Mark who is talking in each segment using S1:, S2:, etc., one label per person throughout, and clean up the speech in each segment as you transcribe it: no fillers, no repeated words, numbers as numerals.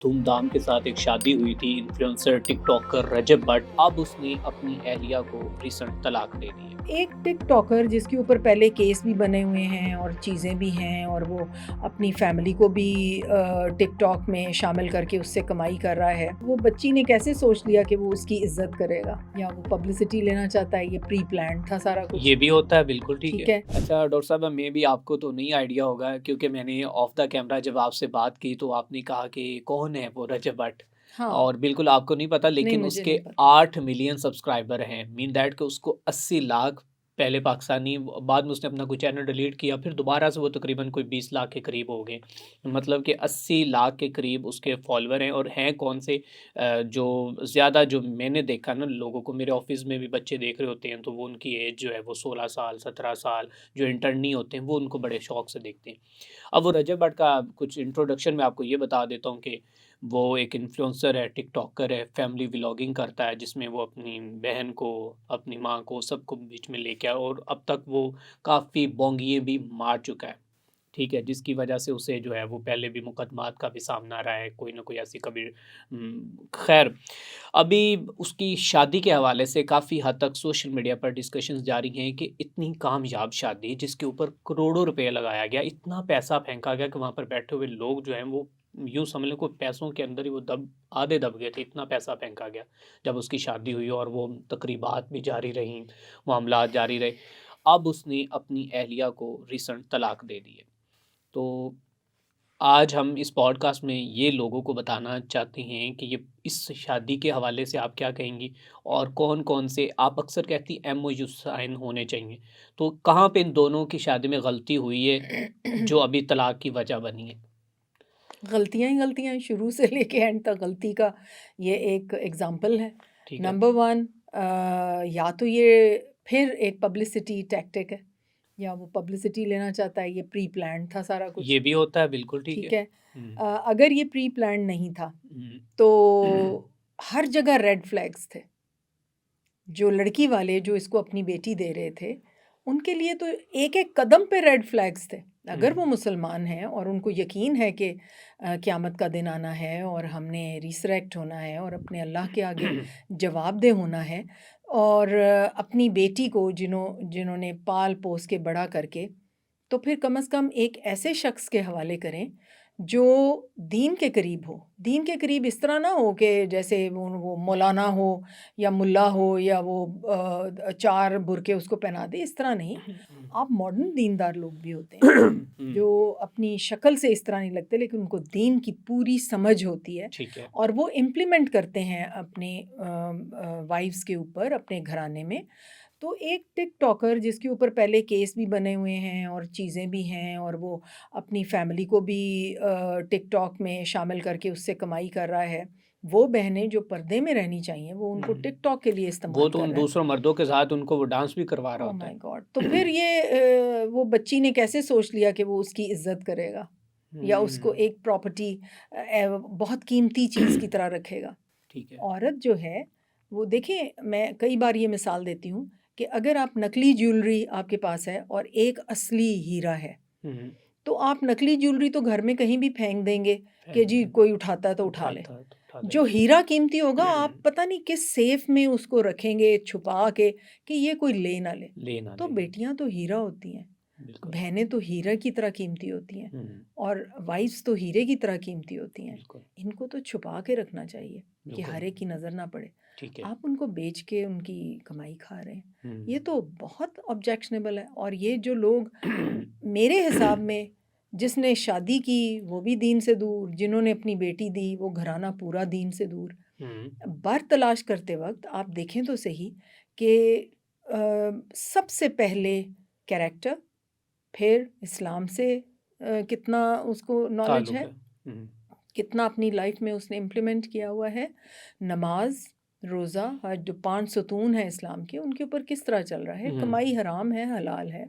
S1: धूमधाम के साथ एक शादी हुई थी इन्फ्लुएंसर टिकटॉकर रजब भट्ट। अब उसने अपनी अहलिया को रिसेंट तलाक दे दी है।
S2: एक टिकटॉकर जिसके ऊपर पहले केस भी बने हुए हैं और चीज़ें भी हैं और वो अपनी फैमिली को भी टिकटॉक में शामिल करके उससे कमाई कर रहा है। वो बच्ची ने कैसे सोच लिया कि वो उसकी इज्जत करेगा या वो पब्लिसिटी लेना चाहता है? ये प्री प्लान था सारा कुछ।
S1: ये भी होता है, बिल्कुल ठीक
S2: ठीक
S1: है।
S2: है।
S1: अच्छा डॉक्टर साहब, मे भी आपको तो नहीं आइडिया होगा क्योंकि मैंने ऑफ द कैमरा जब आपसे बात की तो आपने कहा कि कौन है वो रजब भट्ट।
S2: हाँ।
S1: और बिल्कुल आपको नहीं पता,
S2: नहीं,
S1: लेकिन
S2: मुझे
S1: उसके
S2: नहीं पता।
S1: 8 मिलियन सब्सक्राइबर हैं। मीन दैट कि उसको 80 लाख पहले पाकिस्तानी, बाद में उसने अपना कोई चैनल डिलीट किया, फिर दोबारा से वो तकरीबन कोई 20 लाख के करीब हो गए। मतलब कि 80 लाख के करीब उसके फॉलोअर हैं। और हैं कौन से, जो ज़्यादा जो मैंने देखा ना लोगों को, मेरे ऑफिस में भी बच्चे देख रहे होते हैं तो वो उनकी एज जो है वो 16 साल 17 साल, जो इंटर्नी होते हैं वो उनको बड़े शौक से देखते हैं। अब वो रजब भट्ट का कुछ इंट्रोडक्शन में आपको ये बता देता हूँ कि वो एक इन्फ्लुएंसर है, टिकटॉकर है, फैमिली व्लॉगिंग करता है जिसमें वो अपनी बहन को, अपनी माँ को, सबको बीच में लेके आया। और अब तक वो काफ़ी बोंगिए भी मार चुका है, ठीक है, जिसकी वजह से उसे जो है वो पहले भी मुकदमात का भी सामना रहा है, कोई ना कोई ऐसी कभी खैर। अभी उसकी शादी के हवाले से काफ़ी हद तक सोशल मीडिया पर डिस्कशंस जारी हैं कि इतनी कामयाब शादी जिसके ऊपर करोड़ों रुपए लगाया गया, इतना पैसा फेंका गया कि वहाँ पर बैठे हुए लोग जो हैं वो यूँ समझ लें कोई पैसों के अंदर ही वो आधे दब गए थे, इतना पैसा फेंका गया जब उसकी शादी हुई। और वो तकरीबात भी जारी रहीं, मामलात जारी रहे। अब उसने अपनी अहलिया को रिसेंट तलाक दे दी है। तो आज हम इस पॉडकास्ट में ये लोगों को बताना चाहते हैं कि ये इस शादी के हवाले से आप क्या कहेंगी, और कौन-कौन से, आप अक्सर कहती एमओयू साइन होने चाहिए, तो कहाँ पे इन दोनों की शादी में गलती हुई है जो अभी तलाक की वजह बनी है?
S2: गलतियाँ ही गलतियाँ हैं, शुरू से लेके एंड तक गलती का ये एक एग्ज़ाम्पल है।
S1: ठीक है।
S2: नंबर 1, या तो ये फिर एक पब्लिसिटी टैक्टिक है या वो पब्लिसिटी लेना चाहता है। ये प्री प्लान्ड था सारा कुछ।
S1: ये भी होता है, बिल्कुल ठीक
S2: ठीक
S1: है।
S2: है।
S1: हुँ,
S2: अगर ये प्री प्लान्ड नहीं था
S1: हुँ,
S2: तो हर जगह रेड फ्लैग्स थे। जो लड़की वाले जो इसको अपनी बेटी दे रहे थे, उनके लिए तो एक-एक कदम पे रेड फ्लैग्स थे। अगर वो
S1: हुँ,
S2: मुसलमान हैं और उनको यकीन है कि क़यामत का दिन आना है और हमने रिसरेक्ट होना है और अपने अल्लाह के आगे जवाबदेह होना है और अपनी बेटी को जिन्होंने पाल-पोस के बड़ा करके, तो फिर कम से कम एक ऐसे शख्स के हवाले करें जो दीन के करीब हो। दीन के करीब इस तरह ना हो कि जैसे वो मौलाना हो या मुल्ला हो या वो 4 बुर्के उसको पहना दे, इस तरह नहीं। आप मॉडर्न दीनदार लोग भी होते हैं,
S1: हुँ,
S2: जो अपनी शक्ल से इस तरह नहीं लगते लेकिन उनको दीन की पूरी समझ होती है
S1: ठीक है।
S2: और वो इम्प्लीमेंट करते हैं अपने वाइफ़्स के ऊपर, अपने घराने में। तो एक टिकटॉकर जिसके ऊपर पहले केस भी बने हुए हैं और चीज़ें भी हैं और वो अपनी फैमिली को भी टिकटॉक में शामिल करके उससे कमाई कर रहा है। वो बहनें जो पर्दे में रहनी चाहिए, वो उनको
S1: हुँ,
S2: टिकटॉक के लिए
S1: वो
S2: इस्तेमाल
S1: तो
S2: कर
S1: उन
S2: रहे हैं।
S1: दूसरों मर्दों के साथ उनको वो डांस भी करवा रहा
S2: ओह
S1: होता
S2: माय
S1: है।
S2: गॉड! तो फिर ये वो बच्ची ने कैसे सोच लिया कि वो उसकी इज़्ज़त करेगा या उसको
S1: हुँ,
S2: एक प्रॉपर्टी बहुत कीमती चीज़ की तरह रखेगा।
S1: ठीक है।
S2: औरत जो है, वो देखिए मैं कई बार ये मिसाल देती हूँ कि अगर आप नकली ज्वेलरी आपके पास है और एक असली हीरा है,
S1: हुँ,
S2: तो आप नकली ज्वेलरी तो घर में कहीं भी फेंक देंगे कि
S1: फेंक
S2: जी
S1: दें,
S2: कोई उठाता है तो उठा ले।
S1: उठाता है तो उठा
S2: जो
S1: लेगा।
S2: हीरा कीमती होगा आप पता नहीं किस सेफ में उसको रखेंगे छुपा के कि ये कोई ले ना ले।
S1: ले ना
S2: तो
S1: ले,
S2: बेटियां तो हीरा होती हैं,
S1: बिल्कुल।
S2: बहनें तो हीरा की तरह कीमती होती हैं
S1: हुँ,
S2: और वाइफ्स तो हीरे की तरह कीमती होती हैं।
S1: बिल्कुल,
S2: इनको तो छुपा के रखना चाहिए कि
S1: बिल्कुल,
S2: हर एक की नज़र ना पड़े।
S1: ठीक है।
S2: आप उनको बेच के उनकी कमाई खा रहे हैं। ये
S1: हुँ।
S2: तो बहुत ऑब्जेक्शनेबल है और ये जो लोग मेरे हिसाब में जिसने शादी की वो भी दीन से दूर, जिन्होंने अपनी बेटी दी वो घराना पूरा दीन से दूर।
S1: हुँ,
S2: बर तलाश करते वक़्त आप देखें तो सही कि सबसे पहले कैरेक्टर, फिर इस्लाम से कितना उसको नॉलेज
S1: ताल्लुक
S2: है,
S1: है। हुँ,
S2: कितना अपनी लाइफ में उसने इम्प्लीमेंट किया हुआ है, नमाज, रोज़ा, हज जो 5 सुतून हैं इस्लाम के, उनके ऊपर किस तरह चल रहा है,
S1: हुँ,
S2: कमाई हराम है, हलाल है।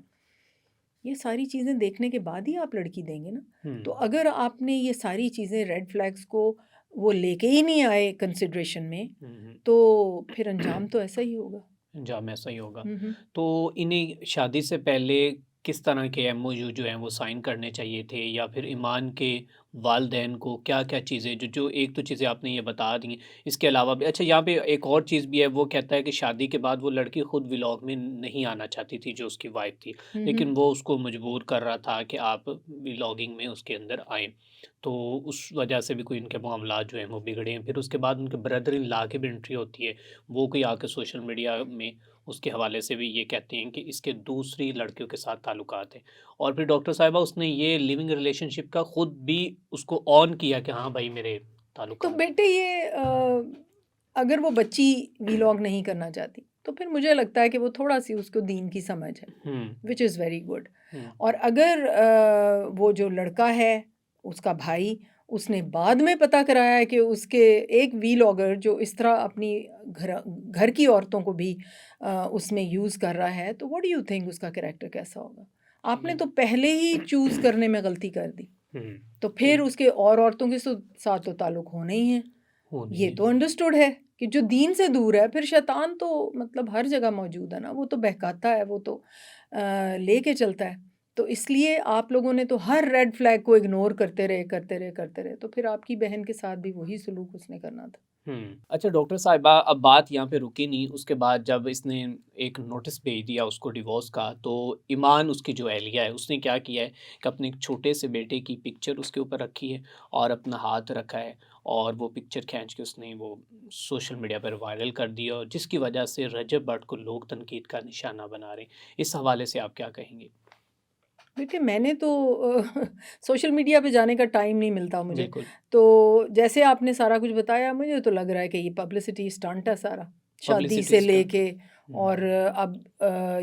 S2: ये सारी चीज़ें देखने के बाद ही आप लड़की देंगे ना।
S1: हुँ,
S2: तो अगर आपने ये सारी चीज़ें रेड फ्लैग्स को वो लेके ही नहीं आए कंसिडरेशन में,
S1: हुँ, हुँ।
S2: तो फिर अंजाम तो ऐसा ही होगा।
S1: अंजाम ऐसा ही होगा।
S2: हुँ, हुँ।
S1: तो इन्हें शादी से पहले किस तरह के एमओयू जो हैं वो साइन करने चाहिए थे, या फिर ईमान के वालिदैन को क्या-क्या चीज़ें जो जो एक तो चीज़ें आपने ये बता दी, इसके अलावा भी अच्छा यहाँ पे एक और चीज़ भी है, वो कहता है कि शादी के बाद वो लड़की खुद व्लॉग में नहीं आना चाहती थी, जो उसकी वाइफ़ थी।
S2: हुँ, हुँ।
S1: लेकिन वो उसको मजबूर कर रहा था कि आप व्लॉगिंग में उसके अंदर आएँ। तो उस वजह से भी कोई इनके मामलात जो हैं वो बिगड़े हैं। फिर उसके बाद उनके ब्रदर इन लॉ की भी एंट्री होती है। वो कोई आके सोशल मीडिया में उसके हवाले से भी ये कहते हैं कि इसके दूसरी लड़कियों के साथ ताल्लुकात हैं। और फिर डॉक्टर साहिबा उसने ये लिविंग रिलेशनशिप का खुद भी उसको ऑन किया कि हाँ भाई मेरे
S2: तो
S1: ताल्लुकात हैं।
S2: बेटे ये अगर वो बच्ची व्लॉग नहीं करना चाहती, तो फिर मुझे लगता है कि वो थोड़ा-सी उसको दीन की समझ है,
S1: हुँ,
S2: व्हिच इज़ वेरी गुड।
S1: हुँ,
S2: और अगर वो जो लड़का है, उसका भाई, उसने बाद में पता कराया है कि उसके एक व्लॉगर जो इस तरह अपनी घर घर की औरतों को भी उसमें यूज़ कर रहा है, तो व्हाट डू यू थिंक उसका कैरेक्टर कैसा होगा? आपने
S1: ये
S2: तो पहले ही चूज़ करने में गलती कर दी,
S1: हुँ,
S2: तो
S1: ये
S2: फिर उसके और औरतों के साथ तो ताल्लुक होने ही है।
S1: वो
S2: ये
S1: नहीं
S2: तो अंडरस्टूड है कि जो दीन से दूर है, फिर शैतान तो मतलब हर जगह मौजूद है ना, वो तो बहकाता है, वो तो लेके चलता है। तो इसलिए आप लोगों ने तो हर रेड फ्लैग को इग्नोर करते रहे, करते रहे, करते रहे, तो फिर आपकी बहन के साथ भी वही सलूक उसने करना था।
S1: हुँ। अच्छा डॉक्टर साहिबा अब बात यहाँ पे रुकी नहीं, उसके बाद जब इसने एक नोटिस भेज दिया उसको डिवोर्स का, तो ईमान उसकी जो अहलिया है, उसने क्या किया है कि अपने एक छोटे से बेटे की पिक्चर उसके ऊपर रखी है और अपना हाथ रखा है और वो पिक्चर खींच के उसने वो सोशल मीडिया पर वायरल कर दिया और जिसकी वजह से रजब भट्ट को लोग तनकीद का निशाना बना रहे हैं। इस हवाले से आप क्या कहेंगे?
S2: देखिए मैंने तो सोशल मीडिया पे जाने का टाइम नहीं मिलता मुझे।
S1: बिल्कुल,
S2: तो जैसे आपने सारा कुछ बताया मुझे तो लग रहा है कि ये पब्लिसिटी स्टंट है सारा। शादी
S1: पब्लिसिटी
S2: से
S1: स्टंट।
S2: लेके
S1: हुँ,
S2: और अब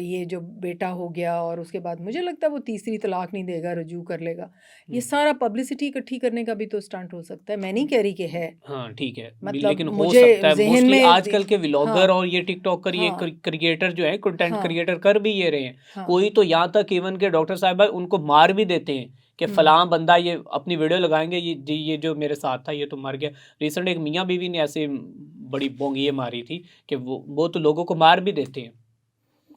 S2: ये जो बेटा हो गया और उसके बाद मुझे लगता है वो तीसरी तलाक नहीं देगा, रुजू कर लेगा। ये
S1: हुँ।
S2: सारा पब्लिसिटी इकट्ठी करने का भी तो स्टंट हो सकता है। मैं नहीं कह रही कि है।
S1: हाँ, ठीक है।
S2: मतलब
S1: लेकिन हो
S2: मुझे
S1: सकता है
S2: ज़हन
S1: मोस्टली
S2: में
S1: आजकल के व्लॉगर
S2: हाँ,
S1: और ये टिकटॉकर ये
S2: हाँ,
S1: क्रिएटर जो है कंटेंट
S2: हाँ,
S1: क्रिएटर कर भी ये रहे हैं।
S2: हाँ।
S1: कोई तो यहाँ तक इवन के डॉक्टर साहिबा उनको मार भी देते हैं कि
S2: हुँ।
S1: फलाँ बंदा ये अपनी वीडियो लगाएँगे ये जी ये जो मेरे साथ था ये तो मर गया। रिसेंट एक मियाँ बीवी ने ऐसे बड़ी बोंगिए मारी थी कि वो तो लोगों को मार भी देते हैं।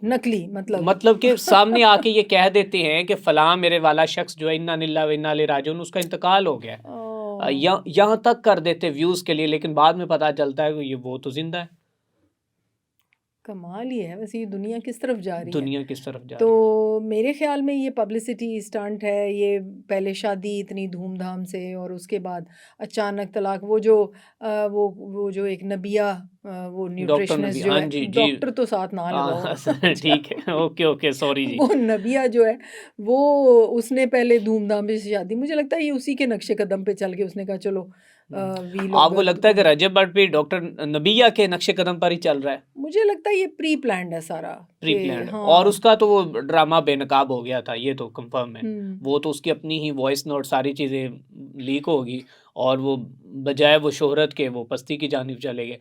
S2: नकली मतलब
S1: मतलब कि सामने आके ये कह देते हैं कि फलाँ मेरे वाला शख्स जो है इन्ना लिल्लाहि व इन्ना इलैहि राजिऊन उसका इंतकाल हो गया है।
S2: ओह!
S1: यहाँ तक कर देते व्यूज़ के लिए लेकिन बाद में पता चलता है कि ये वो तो ज़िंदा है।
S2: कमाल ही है वैसे ये दुनिया किस तरफ जा रही है।
S1: दुनिया किस तरफ जा
S2: तो
S1: रही है।
S2: मेरे ख़्याल में ये पब्लिसिटी स्टंट है, ये पहले शादी इतनी धूम-धाम से और उसके बाद अचानक तलाक वो जो एक नबिया वो
S1: डॉक्टर नबी
S2: न्यूट्रिशनिस्ट जो
S1: हाँ
S2: है,
S1: जी, जी।
S2: डॉक्टर तो साथ ना लगाओ
S1: हाँ,
S2: अच्छा
S1: ठीक है। ओके, ओके सॉरी जी।
S2: वो नबिया जो है, वो उसने पहले धूम-धाम से शादी मुझे लगता है ये उसी के नक्शे कदम पे चल के उसने कहा चलो
S1: हुँ। आपको
S2: वीलॉगर
S1: लगता है कि रजब भट्ट भी डॉक्टर नबिया के नक्शे कदम पर ही चल रहा है?
S2: मुझे लगता है ये प्री प्लान्ड है सारा
S1: प्री
S2: कि
S1: प्लान्ड और
S2: हाँ।
S1: उसका तो वो ड्रामा बेनकाब हो गया था, ये तो कन्फर्म है।
S2: हुँ।
S1: वो तो उसकी अपनी ही वॉइस नोट सारी चीज़ें लीक होगी और वो बजाय वो शोहरत के वो पस्ती की जानिब चले गए।